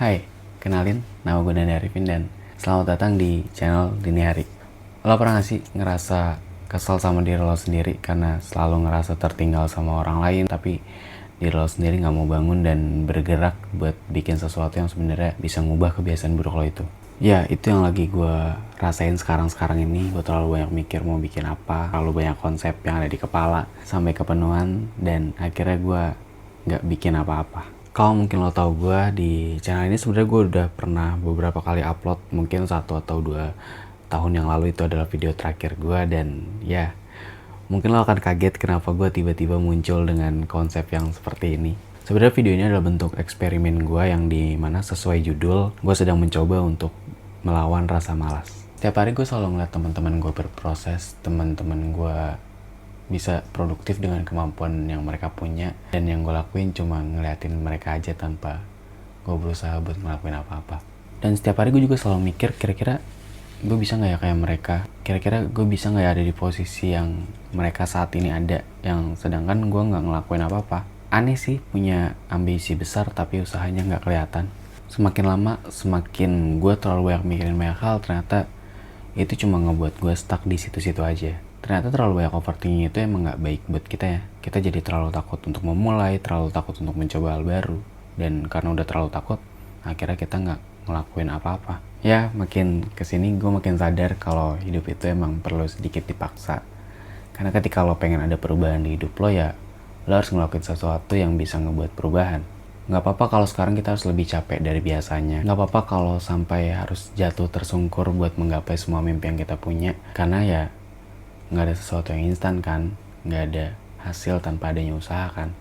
Hai, kenalin, nama gue Dani Arifin dan selamat datang di channel Dini Hari. Lo pernah gak sih ngerasa kesel sama diri lo sendiri karena selalu ngerasa tertinggal sama orang lain, tapi diri lo sendiri gak mau bangun dan bergerak buat bikin sesuatu yang sebenarnya bisa ngubah kebiasaan buruk lo itu? Ya, itu yang lagi gue rasain sekarang ini. Gue terlalu banyak mikir mau bikin apa, terlalu banyak konsep yang ada di kepala, sampai kepenuhan, dan akhirnya gue gak bikin apa-apa. Kalau mungkin lo tau gue, di channel ini sebenarnya gue udah pernah beberapa kali upload, mungkin 1 atau 2 tahun yang lalu itu adalah video terakhir gue. Dan ya, mungkin lo akan kaget kenapa gue tiba-tiba muncul dengan konsep yang seperti ini. Sebenarnya video ini adalah bentuk eksperimen gue yang dimana sesuai judul, gue sedang mencoba untuk melawan rasa malas. Setiap hari gue selalu ngeliat teman-teman gue berproses, teman-teman gue bisa produktif dengan kemampuan yang mereka punya, dan yang gue lakuin cuma ngeliatin mereka aja tanpa gue berusaha buat ngelakuin apa-apa. Dan setiap hari gue juga selalu mikir, kira-kira gue bisa gak ya kayak mereka, kira-kira gue bisa gak ya ada di posisi yang mereka saat ini ada, yang sedangkan gue gak ngelakuin apa-apa. Aneh sih, punya ambisi besar tapi usahanya gak kelihatan. Semakin lama semakin gue terlalu banyak mikirin banyak hal, ternyata itu cuma ngebuat gue stuck di situ-situ aja. Ternyata terlalu banyak overthinking itu emang gak baik buat kita ya. Kita jadi terlalu takut untuk memulai, terlalu takut untuk mencoba hal baru. Dan karena udah terlalu takut, akhirnya kita gak ngelakuin apa-apa. Ya, makin kesini gue makin sadar kalau hidup itu emang perlu sedikit dipaksa. Karena ketika lo pengen ada perubahan di hidup lo, ya lo harus ngelakuin sesuatu yang bisa ngebuat perubahan. Gak apa-apa kalau sekarang kita harus lebih capek dari biasanya. Gak apa-apa kalau sampai harus jatuh tersungkur buat menggapai semua mimpi yang kita punya. Karena ya gak ada sesuatu yang instan kan. Gak ada hasil tanpa adanya usaha kan.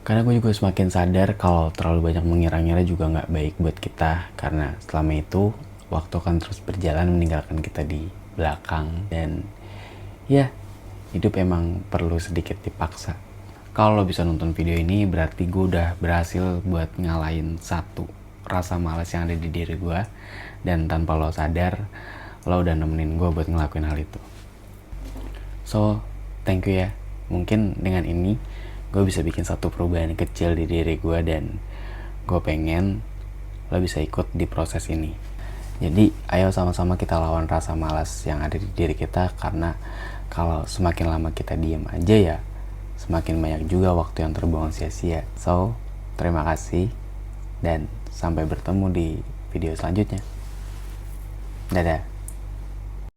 Karena gue juga semakin sadar kalau terlalu banyak mengira-ngira juga gak baik buat kita. Karena selama itu waktu akan terus berjalan meninggalkan kita di belakang. Dan ya, hidup emang perlu sedikit dipaksa. Kalau lo bisa nonton video ini, berarti gue udah berhasil buat ngalahin satu rasa malas yang ada di diri gue. Dan tanpa lo sadar, lo udah nemenin gue buat ngelakuin hal itu. So, thank you ya. Mungkin dengan ini, gue bisa bikin satu perubahan kecil di diri gue. Dan gue pengen lo bisa ikut di proses ini. Jadi, ayo sama-sama kita lawan rasa malas yang ada di diri kita. Karena kalau semakin lama kita diem aja ya, semakin banyak juga waktu yang terbuang sia-sia. So, terima kasih dan sampai bertemu di video selanjutnya. Dadah.